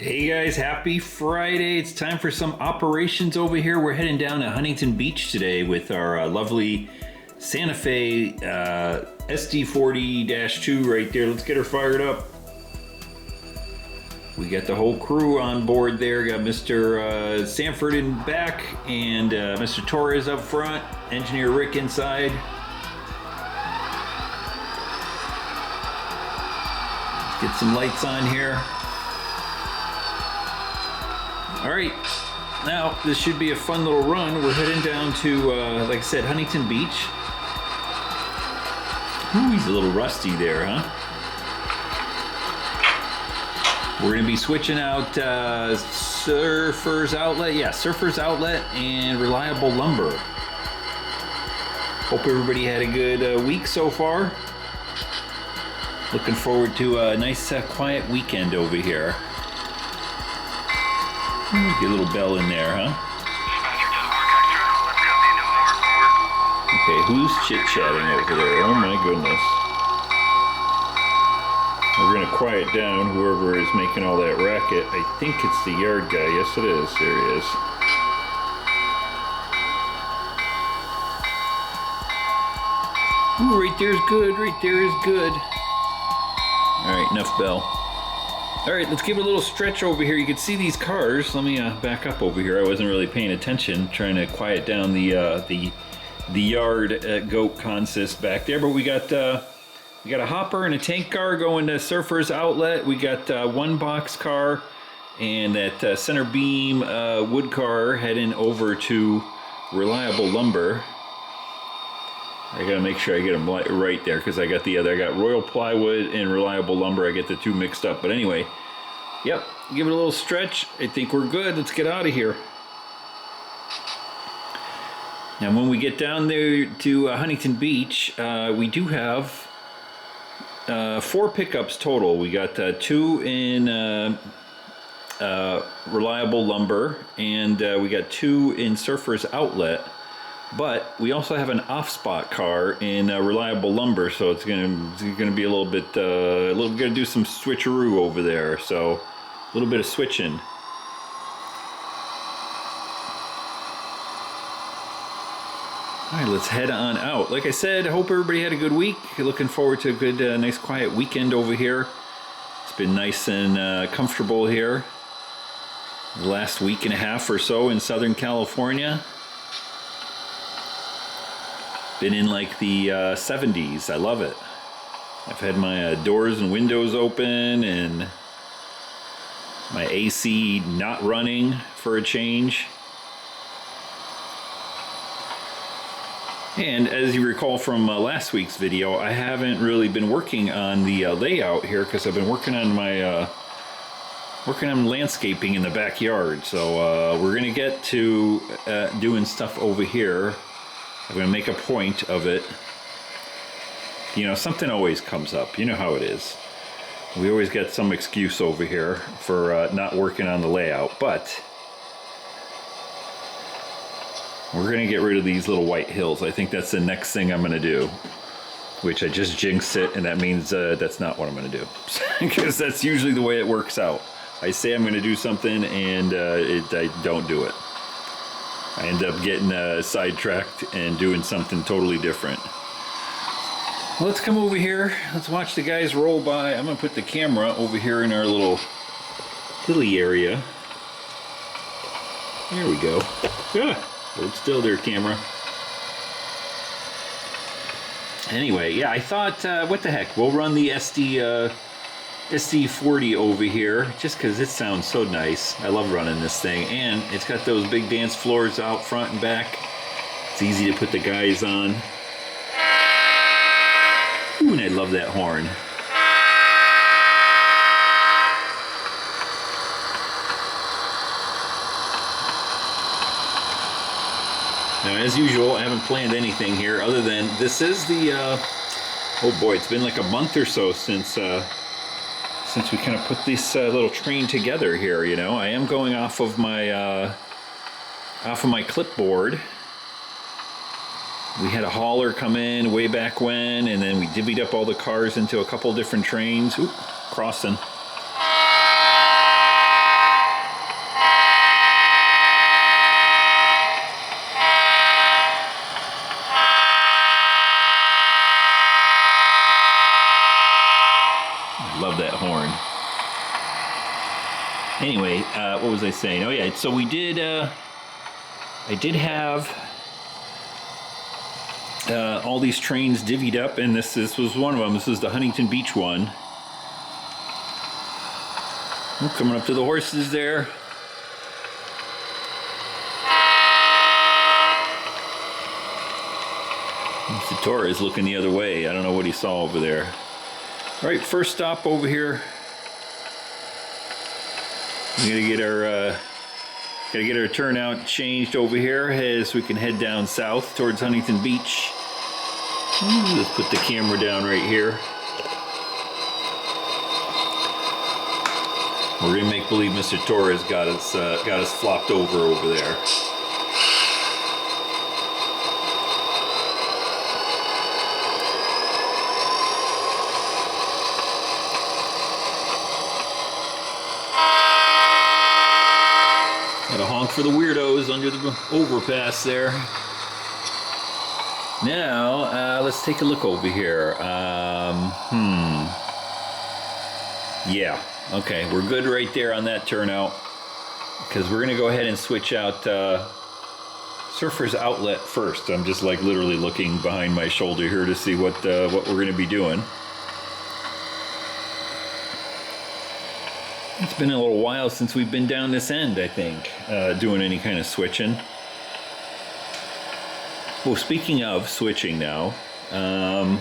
Hey guys, happy Friday. It's time for some operations over here. We're heading down to Huntington Beach today with our lovely Santa Fe SD40-2 right there. Let's get her fired up. We got the whole crew on board there. Got Mr. Sanford in back and Mr. Torres up front. Engineer Rick inside. Let's get some lights on here. All right, now this should be a fun little run. We're heading down to, like I said, Huntington Beach. Ooh, he's a little rusty there, huh? We're gonna be switching out Surfer's Outlet. Yeah, Surfer's Outlet and Reliable Lumber. Hope everybody had a good week so far. Looking forward to a nice quiet weekend over here. Get a little bell in there, huh? Okay, who's chit-chatting over there? Oh my goodness. We're gonna quiet down whoever is making all that racket. I think it's the yard guy. Yes, it is. There he is. Ooh, right there's good. Right there is good. All right, enough bell. All right, let's give it a little stretch over here. You can see these cars. Let me back up over here. I wasn't really paying attention, trying to quiet down the yard goat consist back there. But we got a hopper and a tank car going to Surfer's Outlet. We got one box car and that center beam wood car heading over to Reliable Lumber. I gotta make sure I get them right there because I got Royal Plywood and Reliable Lumber. I get the two mixed up. But anyway, yep, give it a little stretch. I think we're good. Let's get out of here. Now, when we get down there to Huntington Beach, we do have 4 pickups total. We got 2 in Reliable Lumber, and we got 2 in Surfer's Outlet. But we also have an off-spot car in Reliable Lumber, so it's gonna be a little bit, gonna do some switcheroo over there. So a little bit of switching. All right, let's head on out. Like I said, I hope everybody had a good week. Looking forward to a good, nice, quiet weekend over here. It's been nice and comfortable here the last week and a half or so in Southern California. Been in like the 70s. I love it. I've had my doors and windows open and my AC not running for a change. And as you recall from last week's video, I haven't really been working on the layout here because I've been working on my landscaping in the backyard. So we're gonna get to doing stuff over here. I'm going to make a point of it. You know, something always comes up. You know how it is. We always get some excuse over here for not working on the layout. But we're going to get rid of these little white hills. I think that's the next thing I'm going to do. Which I just jinxed it, and that means that's not what I'm going to do. Because that's usually the way it works out. I say I'm going to do something, and I don't do it. I end up getting sidetracked and doing something totally different. Well, let's come over here. Let's watch the guys roll by. I'm going to put the camera over here in our little hilly area. There we go. Hold still there, camera. Anyway, yeah, I thought, what the heck, we'll run the SD40 over here just because it sounds so nice. I love running this thing, and it's got those big dance floors out front and back. It's easy to put the guys on. Ooh, and I love that horn. Now, as usual, I haven't planned anything here other than this is the oh boy, it's been like a month or so since we kind of put this little train together here. You know, I am going off of my clipboard. We had a hauler come in way back when, and then we divvied up all the cars into a couple different trains. Oop, crossing. that horn. Anyway, what was I saying? Oh yeah, so we did, I did have all these trains divvied up, and this was one of them. This is the Huntington Beach one. We're coming up to the horses there. Mr. Torres looking the other way. I don't know what he saw over there. All right, first stop over here. We gotta get our turnout changed over here as we can head down south towards Huntington Beach. Let's put the camera down right here. We're gonna make believe Mr. Torres got us flopped over there. Got a honk for the weirdos under the overpass there. Now, let's take a look over here. Yeah, okay, we're good right there on that turnout, because we're gonna go ahead and switch out Surfer's Outlet first. I'm just like literally looking behind my shoulder here to see what we're gonna be doing. It's been a little while since we've been down this end, I think, doing any kind of switching. Well, speaking of switching now, I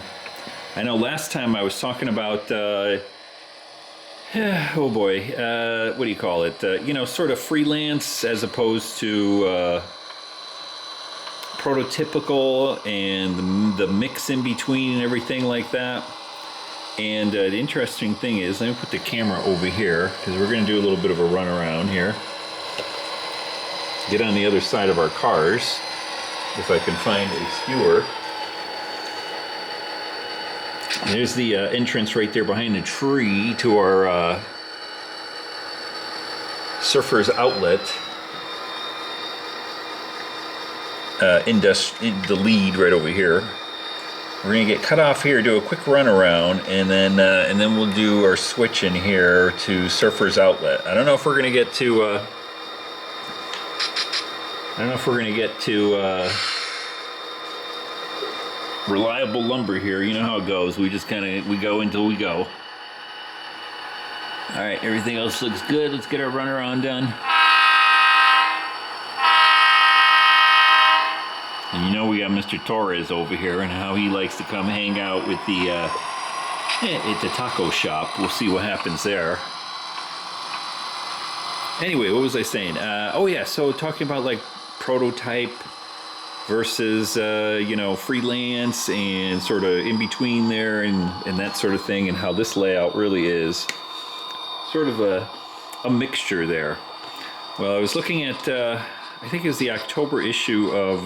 know last time I was talking about, oh boy, what do you call it? You know, sort of freelance as opposed to prototypical, and the mix in between and everything like that. And the interesting thing is, let me put the camera over here, because we're going to do a little bit of a run around here. Get on the other side of our cars, if I can find a skewer. There's the entrance right there behind the tree to our Surfer's Outlet. The lead right over here. We're gonna get cut off here, do a quick run around, and then we'll do our switch in here to Surfer's Outlet. I don't know if we're gonna get to. Reliable lumber here. You know how it goes. We just we go until we go. All right, everything else looks good. Let's get our run around done. And you know we got Mr. Torres over here, and how he likes to come hang out with the at the taco shop. We'll see what happens there. Anyway, what was I saying? Oh yeah, so talking about like prototype versus you know, freelance, and sort of in between there, and that sort of thing, and how this layout really is sort of a mixture there. Well, I was looking at I think it was the October issue of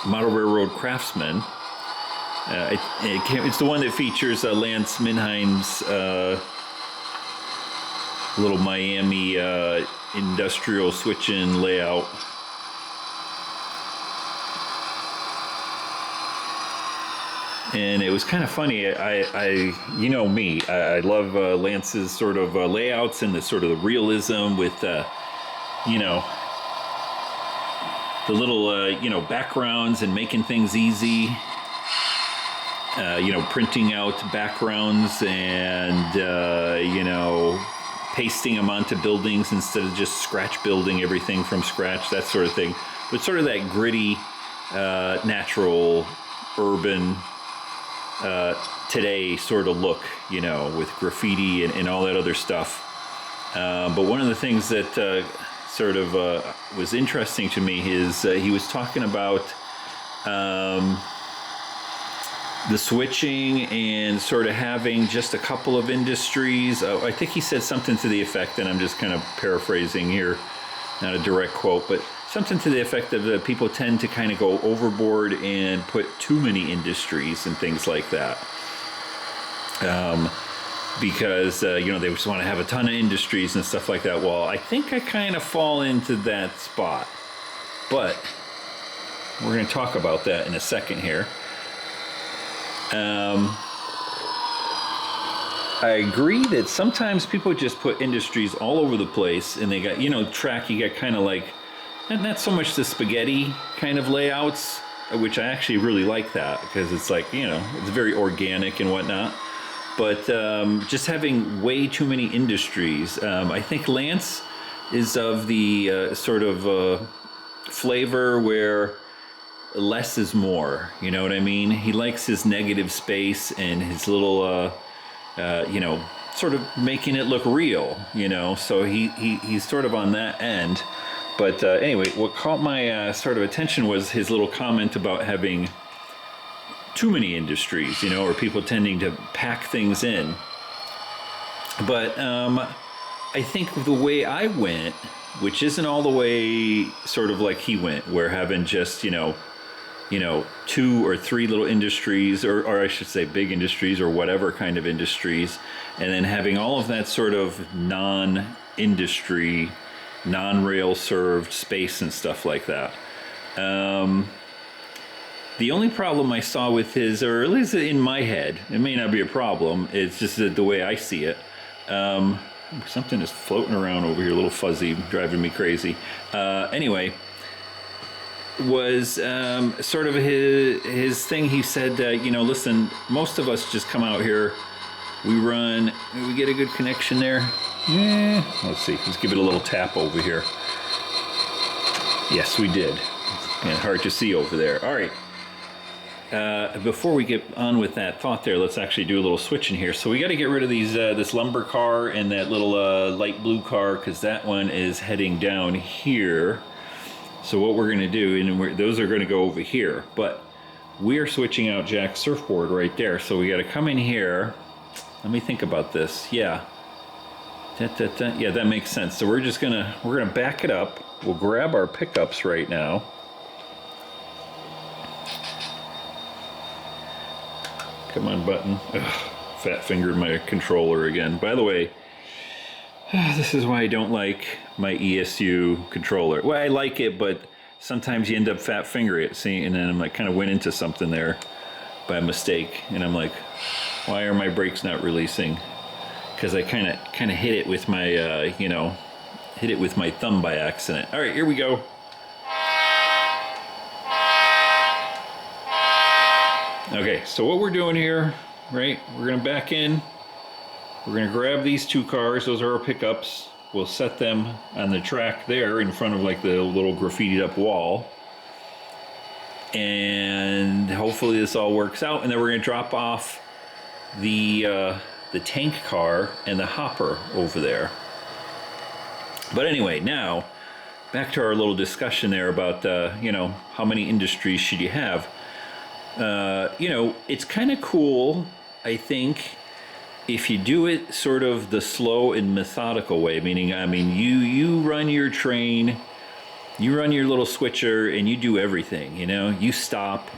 Model Railroad Craftsman. It's the one that features Lance Minheim's little Miami industrial switch-in layout. And it was kind of funny. You know me, I love Lance's sort of layouts, and the sort of the realism with you know, the little you know, backgrounds, and making things easy. You know, printing out backgrounds, and you know, pasting them onto buildings instead of just scratch building everything from scratch, that sort of thing. But sort of that gritty, natural, urban, today sort of look, you know, with graffiti and all that other stuff. But one of the things that sort of was interesting to me is he was talking about the switching, and sort of having just a couple of industries. I think he said something to the effect, and I'm just kind of paraphrasing here, not a direct quote, but something to the effect of that people tend to kind of go overboard and put too many industries and things like that. Because, you know, they just want to have a ton of industries and stuff like that. Well, I think I kind of fall into that spot. But we're going to talk about that in a second here. I agree that sometimes people just put industries all over the place, and they got, you know, track, you got kind of like, not so much the spaghetti kind of layouts, which I actually really like that, because it's like, you know, it's very organic and whatnot. But just having way too many industries, I think Lance is of the sort of flavor where less is more, you know what I mean? He likes his negative space and his little, you know, sort of making it look real, you know, so he's sort of on that end. But anyway, what caught my sort of attention was his little comment about having too many industries, you know, or people tending to pack things in. But I think the way I went, which isn't all the way sort of like he went, where having just, you know, 2 or 3 little industries, or I should say big industries or whatever kind of industries, and then having all of that sort of non-industry, non-rail served space and stuff like that. The only problem I saw with his, or at least in my head, it may not be a problem, it's just the way I see it. Something is floating around over here, a little fuzzy, driving me crazy. Anyway, was sort of his thing. He said, you know, listen, most of us just come out here, we run, we get a good connection there. Yeah, let's see, let's give it a little tap over here. Yes, we did. And hard to see over there. All right. Before we get on with that thought there, let's actually do a little switching here. So we got to get rid of these this lumber car and that little light blue car, because that one is heading down here. So what we're going to do, and those are going to go over here, but we're switching out Jack's surfboard right there. So we got to come in here. Let me think about this. Yeah. Yeah, that makes sense. So we're gonna back it up. We'll grab our pickups right now. Come on, button. Ugh, fat fingered my controller again. By the way, this is why I don't like my ESU controller. Well, I like it, but sometimes you end up fat fingering it. See, and then I'm like, kind of went into something there by mistake, and I'm like, why are my brakes not releasing? Because I kind of hit it with my, you know, hit it with my thumb by accident. All right, here we go. Okay, so what we're doing here, right, we're going to back in. We're going to grab these 2 cars. Those are our pickups. We'll set them on the track there in front of like the little graffitied up wall. And hopefully this all works out. And then we're going to drop off the tank car and the hopper over there. But anyway, now back to our little discussion there about, you know, how many industries should you have? You know, it's kind of cool, I think, if you do it sort of the slow and methodical way, meaning, I mean, you run your train, you run your little switcher, and you do everything, you know, you stop,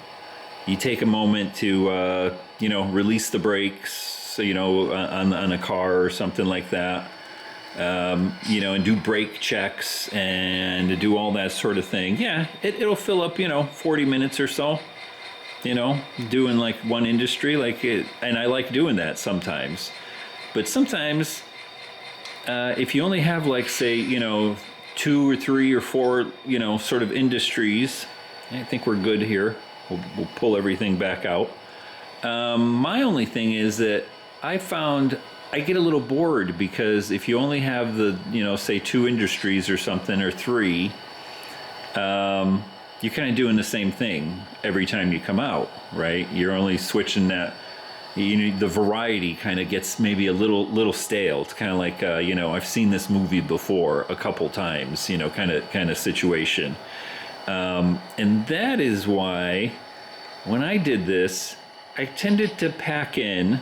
you take a moment to, you know, release the brakes, you know, on a car or something like that, you know, and do brake checks and to do all that sort of thing. Yeah, it'll fill up, you know, 40 minutes or so. You know, doing like one industry, like it, and I like doing that sometimes. But sometimes, if you only have like, say, you know, 2 or 3 or 4, you know, sort of industries, I think we're good here. We'll pull everything back out. My only thing is that I found I get a little bored, because if you only have the, you know, say 2 industries or something, or 3, you're kind of doing the same thing every time you come out, right? You're only switching that, you know, the variety kind of gets maybe a little stale. It's kind of like, you know, I've seen this movie before a couple times, you know, kind of situation. And that is why when I did this, I tended to pack in,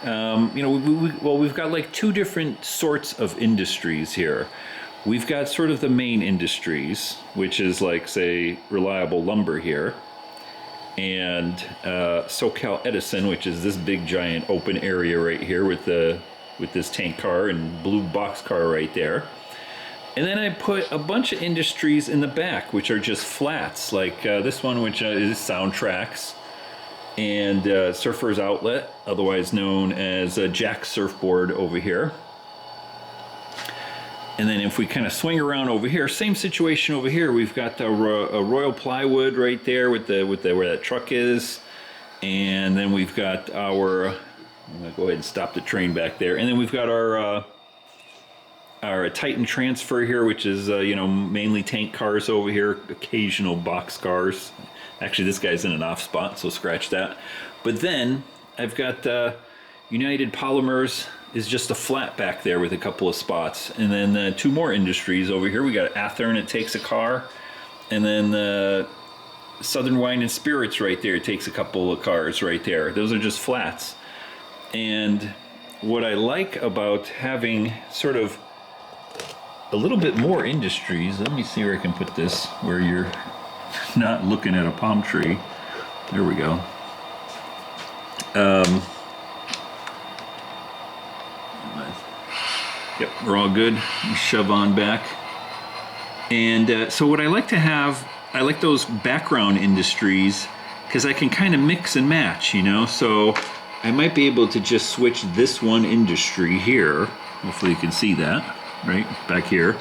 you know, we've got like 2 different sorts of industries here. We've got sort of the main industries, which is like, say, Reliable Lumber here, and SoCal Edison, which is this big giant open area right here with this tank car and blue box car right there. And then I put a bunch of industries in the back, which are just flats, like this one, which is Soundtracks. and surfer's outlet, otherwise known as a jack surfboard over here. And then if we kind of swing around over here, same situation over here. We've got a Royal Plywood right there with the where that truck is, and then we've got our. I'm gonna go ahead and stop the train back there, and then we've got our Titan Transfer here, which is you know, mainly tank cars over here, occasional box cars. Actually, this guy's in an off spot, so scratch that. But then I've got United Polymers is just a flat back there with a couple of spots, and then two more industries over here. We got Athearn, it takes a car, and then Southern Wine and Spirits right there, it takes a couple of cars right there. Those are just flats. And what I like about having sort of a little bit more industries, let me see where I can put this where you're not looking at a palm tree. There we go. Yep, we're all good. You shove on back. And so what I like to have, I like those background industries because I can kind of mix and match, you know? So I might be able to just switch this one industry here. Hopefully you can see that, right? Back here.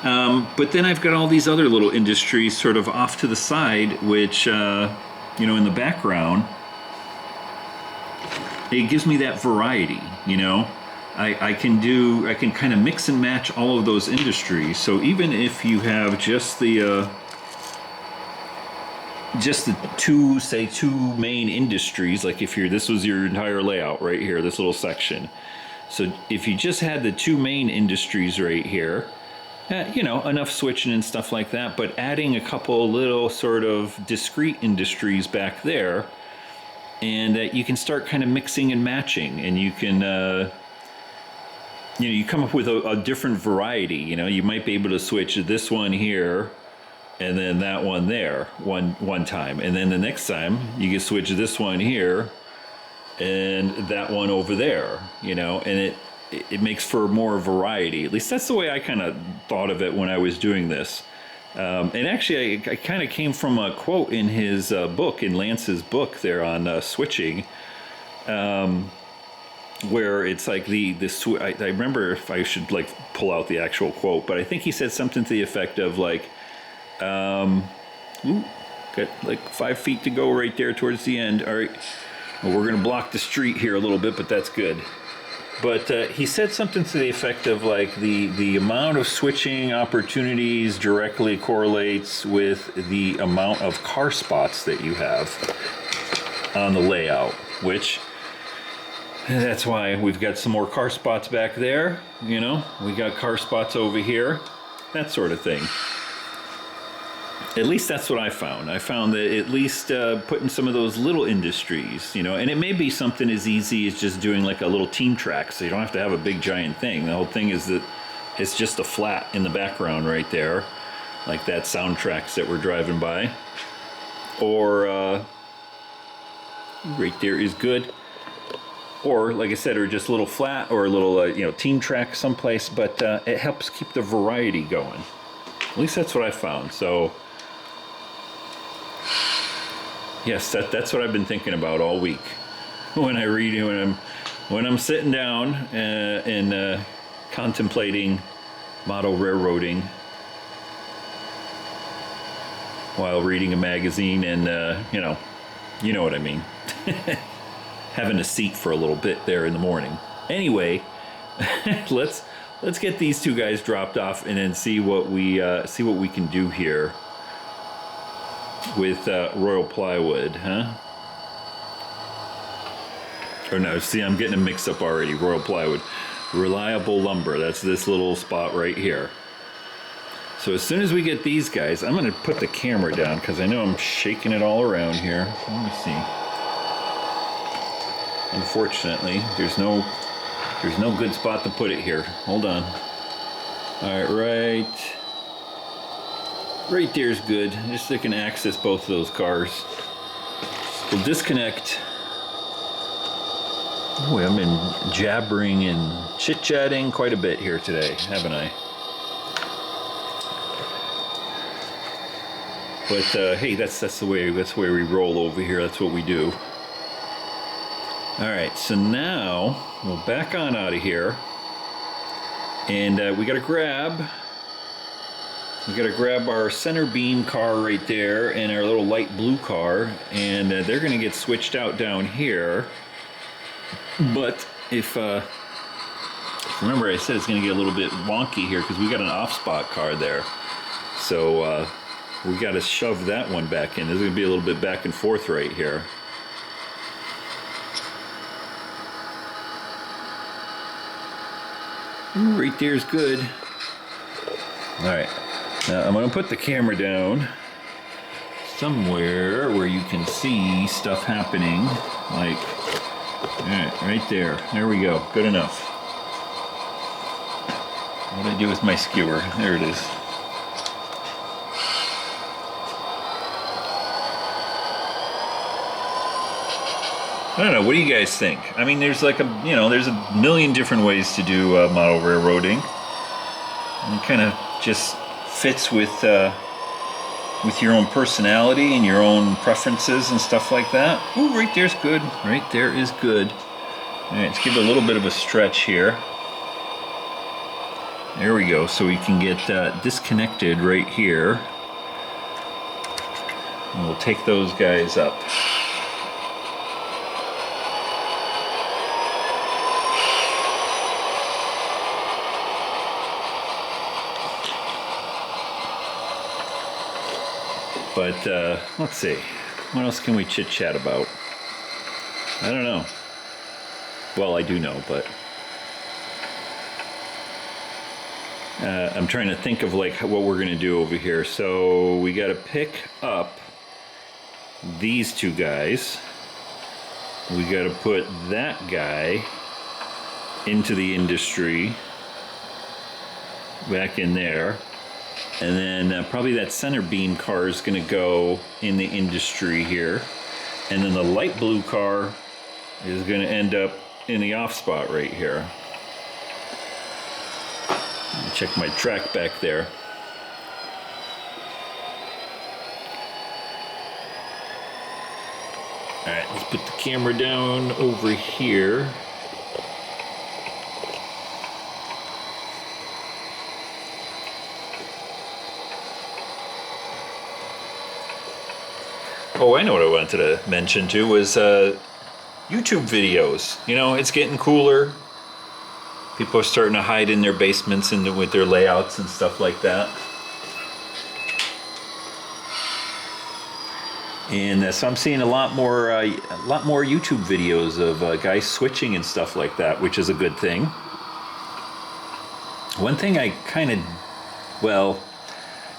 But then I've got all these other little industries sort of off to the side, which, you know, in the background, it gives me that variety, you know? I can kind of mix and match all of those industries. So even if you have just the two main industries, like if this was your entire layout right here, this little section. So if you just had the two main industries right here, you know, enough switching and stuff like that, but adding a couple little sort of discrete industries back there, and you can start kind of mixing and matching, and you can you know, you come up with a different variety. You know, you might be able to switch this one here and then that one there one time, and then the next time you can switch this one here and that one over there, you know, and it makes for more variety. At least that's the way I kind of thought of it when I was doing this. And actually I kind of came from a quote in his book, in Lance's book there on switching, where it's like I remember, if I should like pull out the actual quote, but I think he said something to the effect of like, got like 5 feet to go right there towards the end. All right, well, we're gonna block the street here a little bit, but that's good. But he said something to the effect of like the amount of switching opportunities directly correlates with the amount of car spots that you have on the layout, which that's why we've got some more car spots back there, you know, we got car spots over here, that sort of thing. At least that's what I found. I found that at least putting some of those little industries, you know, and it may be something as easy as just doing like a little team track, so you don't have to have a big giant thing. The whole thing is that it's just a flat in the background right there, like that soundtracks that we're driving by. Or right there is good. Or, like I said, or just a little flat or a little, you know, team track someplace, but it helps keep the variety going. At least that's what I found. So, yes, that's what I've been thinking about all week. When I read, when I'm sitting down and contemplating model railroading while reading a magazine, and you know what I mean. Having a seat for a little bit there in the morning. Anyway, let's get these two guys dropped off and then see what we can do here with Royal Plywood, huh? Or no, see, I'm getting them mixed up already. Royal Plywood, Reliable Lumber. That's this little spot right here. So as soon as we get these guys, I'm going to put the camera down because I know I'm shaking it all around here. Let me see. Unfortunately, there's no good spot to put it here. Hold on. All right, right there's good. Just so I can access both of those cars. We'll disconnect. Boy, I've been jabbering and chit-chatting quite a bit here today, haven't I? But hey, that's the way we roll over here. That's what we do. Alright, so now we'll back on out of here. And we gotta grab our center beam car right there and our little light blue car, and they're gonna get switched out down here. But if remember I said it's gonna get a little bit wonky here because we got an off-spot car there. So we gotta shove that one back in. There's gonna be a little bit back and forth right here. Ooh, right there's good. Alright, now I'm going to put the camera down somewhere where you can see stuff happening. Like, alright, right there. There we go. Good enough. What did I do with my skewer? There it is. I don't know, what do you guys think? I mean, there's like there's a million different ways to do model railroading. And it kind of just fits with your own personality and your own preferences and stuff like that. Ooh, right there's good. Right there is good. All right, let's give it a little bit of a stretch here. There we go, so we can get disconnected right here. And we'll take those guys up. But let's see, what else can we chit-chat about? I don't know. Well, I do know, but I'm trying to think of like what we're gonna do over here. So we got to pick up these two guys. We got to put that guy into the industry, back in there. And then probably that center beam car is going to go in the industry here. And then the light blue car is going to end up in the off spot right here. Let me check my track back there. Alright, let's put the camera down over here. Oh, I know what I wanted to mention too was YouTube videos. You know, it's getting cooler. People are starting to hide in their basements and with their layouts and stuff like that. And so I'm seeing a lot more YouTube videos of guys switching and stuff like that, which is a good thing. One thing I kind of, well,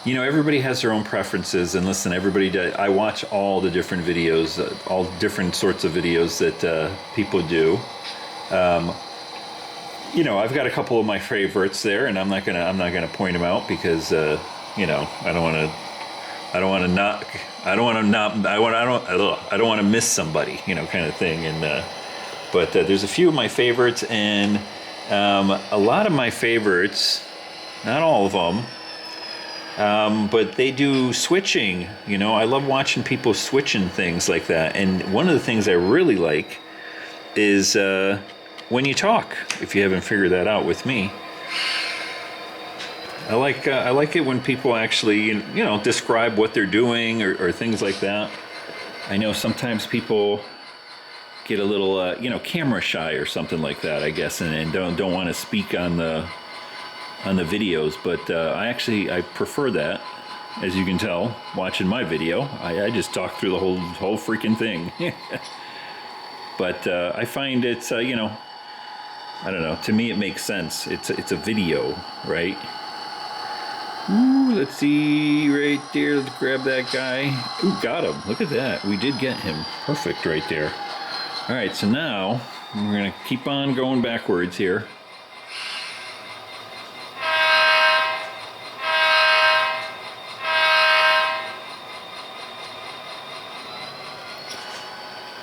you know, everybody has their own preferences, and listen, everybody does. I watch all the different videos, all different sorts of videos that people do. You know, I've got a couple of my favorites there, and I'm not gonna point them out because you know, I don't want to miss somebody, you know, kind of thing. And but there's a few of my favorites, and a lot of my favorites, not all of them. But they do switching, you know. I love watching people switching things like that. And one of the things I really like is when you talk, if you haven't figured that out with me. I like it when people actually, you know, describe what they're doing or things like that. I know sometimes people get a little, you know, camera shy or something like that, I guess, and don't want to speak on the videos, but I prefer that, as you can tell watching my video. I just talk through the whole freaking thing. But I find it's you know, I don't know, to me it makes sense. It's a video, right? Ooh, let's see right there. Let's grab that guy. Ooh, got him. Look at that. We did get him. Perfect right there. All right, so now we're gonna keep on going backwards here.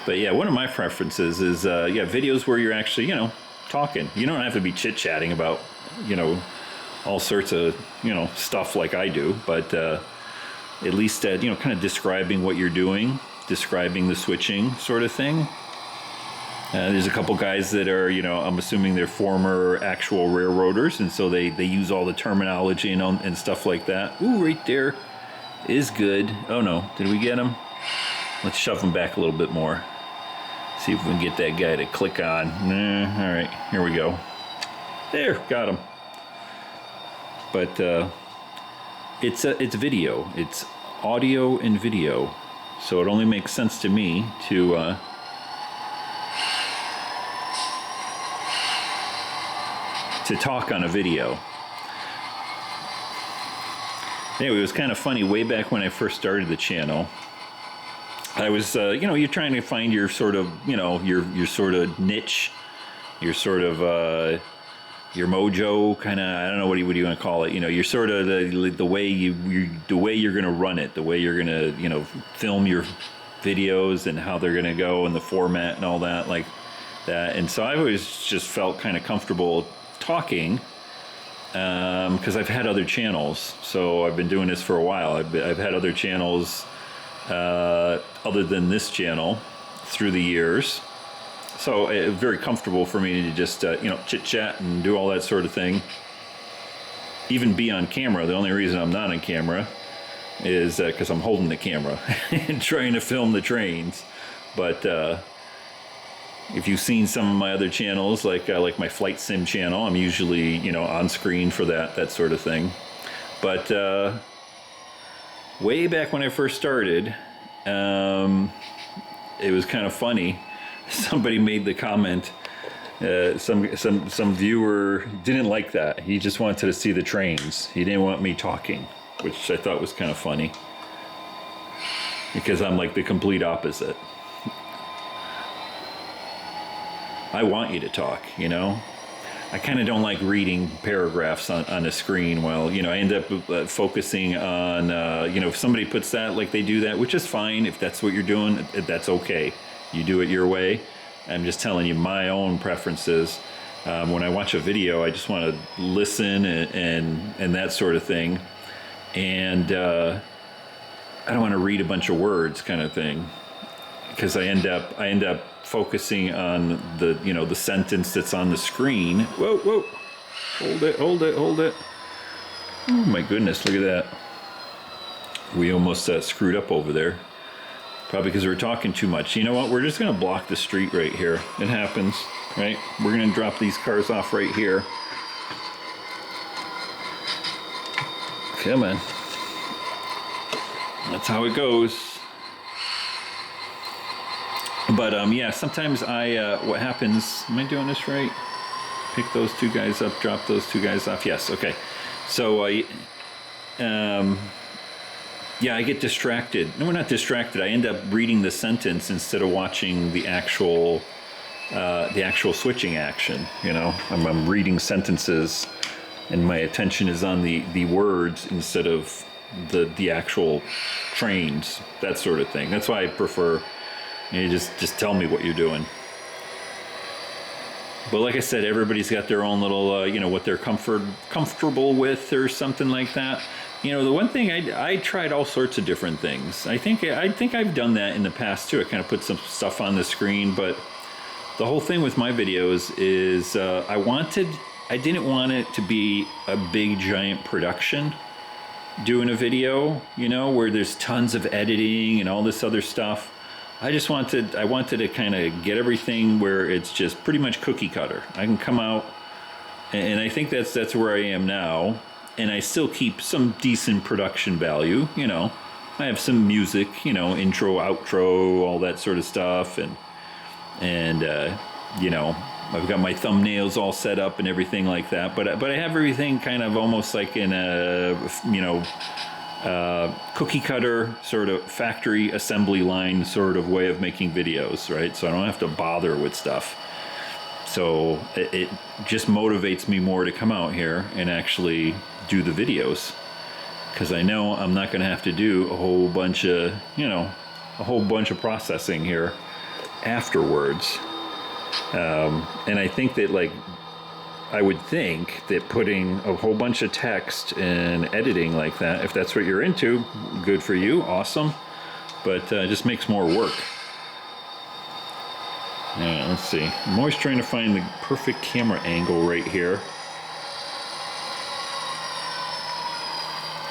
But yeah, one of my preferences is yeah, videos where you're actually, you know, talking. You don't have to be chit-chatting about, you know, all sorts of, you know, stuff like I do, but at least you know, kind of describing what you're doing, describing the switching sort of thing. There's a couple guys that are, you know, I'm assuming they're former actual railroaders, and so they use all the terminology and stuff like that. Ooh, right there is good. Oh no, did we get him? Let's shove him back a little bit more. See if we can get that guy to click on. All right, here we go. There, got him. But it's video. It's audio and video, so it only makes sense to me to talk on a video. Anyway, it was kind of funny. Way back when I first started the channel, I was, you know, you're trying to find your sort of, you know, your sort of niche, your sort of, your mojo, kind of, I don't know, what do you want to call it? You know, you're sort of the way you're going to run it, the way you're going to, you know, film your videos and how they're going to go and the format and all that, like that. And so I always just felt kind of comfortable talking, because I've had other channels. So I've been doing this for a while. I've had other channels other than this channel through the years. So it's very comfortable for me to just, you know, chit chat and do all that sort of thing. Even be on camera. The only reason I'm not on camera is because I'm holding the camera and trying to film the trains. But if you've seen some of my other channels, like my flight sim channel, I'm usually, you know, on screen for that sort of thing. But way back when I first started, it was kind of funny. Somebody made the comment. Some viewer didn't like that. He just wanted to see the trains. He didn't want me talking, which I thought was kind of funny, because I'm like the complete opposite. I want you to talk, you know. I kind of don't like reading paragraphs on a screen. Well, you know, I end up focusing on, you know, if somebody puts that, like they do that, which is fine. If that's what you're doing, that's okay. You do it your way. I'm just telling you my own preferences. When I watch a video, I just want to listen and that sort of thing. And I don't want to read a bunch of words, kind of thing, because I end up focusing on the, you know, the sentence that's on the screen. Whoa, hold it. Oh my goodness, look at that. We almost screwed up over there. Probably because we were talking too much. You know what? We're just going to block the street right here. It happens, right? We're going to drop these cars off right here. Come on. That's how it goes. But yeah, sometimes what happens, am I doing this right? Pick those two guys up, drop those two guys off. Yes, okay. So, yeah, I get distracted. No, we're not distracted. I end up reading the sentence instead of watching the actual switching action. You know, I'm reading sentences, and my attention is on the words instead of the actual trains, that sort of thing. That's why I prefer, you just tell me what you're doing. But like I said, everybody's got their own little, you know, what they're comfortable with or something like that. You know, the one thing I tried all sorts of different things. I think I've done that in the past too. I kind of put some stuff on the screen, but the whole thing with my videos is I didn't want it to be a big giant production doing a video, you know, where there's tons of editing and all this other stuff. I wanted to kind of get everything where it's just pretty much cookie cutter. I can come out, and I think that's where I am now. And I still keep some decent production value, you know. I have some music, you know, intro, outro, all that sort of stuff, and you know, I've got my thumbnails all set up and everything like that. But I have everything kind of almost like in a, you know, cookie cutter sort of factory assembly line sort of way of making videos, right? So I don't have to bother with stuff. So it just motivates me more to come out here and actually do the videos, because I know I'm not going to have to do a whole bunch of, you know, processing here afterwards. And I think that, like, I would think that putting a whole bunch of text and editing like that, if that's what you're into, good for you, awesome. But just makes more work. Alright, let's see. I'm always trying to find the perfect camera angle right here.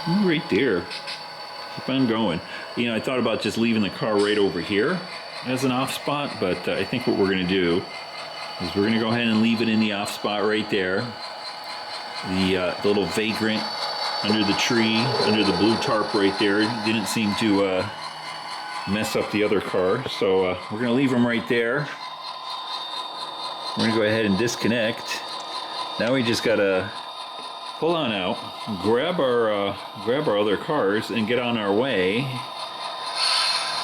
Ooh, right there. Keep on going. You know, I thought about just leaving the car right over here as an off spot, but I think what we're going to do is we're going to go ahead and leave it in the off spot right there. The little vagrant under the tree, under the blue tarp right there, didn't seem to mess up the other car, so we're going to leave them right there. We're going to go ahead and disconnect. Now we just got to pull on out, grab our other cars, and get on our way.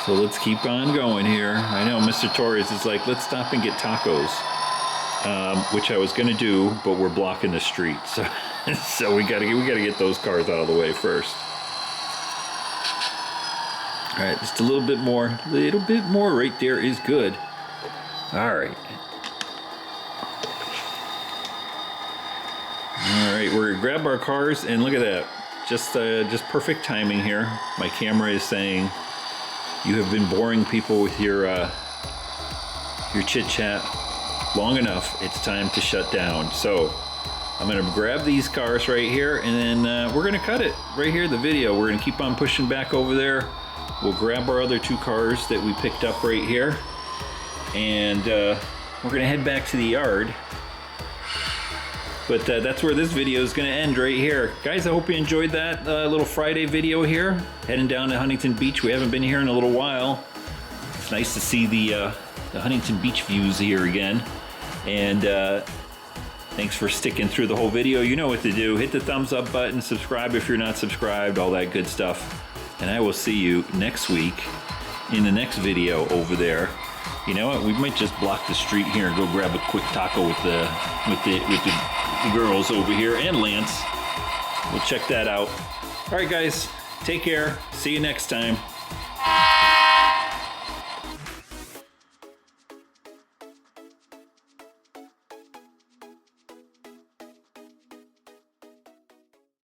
So let's keep on going here. I know Mr. Torres is like, let's stop and get tacos, which I was gonna do, but we're blocking the street, so so we gotta get those cars out of the way first. All right, just a little bit more right there is good. All right. Alright, we're gonna grab our cars, and look at that. Just perfect timing here. My camera is saying, you have been boring people with your chit-chat long enough. It's time to shut down. So, I'm gonna grab these cars right here, and then we're gonna cut it right here, the video. We're gonna keep on pushing back over there. We'll grab our other two cars that we picked up right here, and we're gonna head back to the yard. But that's where this video is going to end right here. Guys, I hope you enjoyed that little Friday video here. Heading down to Huntington Beach. We haven't been here in a little while. It's nice to see the Huntington Beach views here again. And thanks for sticking through the whole video. You know what to do. Hit the thumbs up button, subscribe if you're not subscribed, all that good stuff. And I will see you next week in the next video over there. You know what? We might just block the street here and go grab a quick taco with the girls over here and Lance. We'll check that out. All right, guys. Take care. See you next time.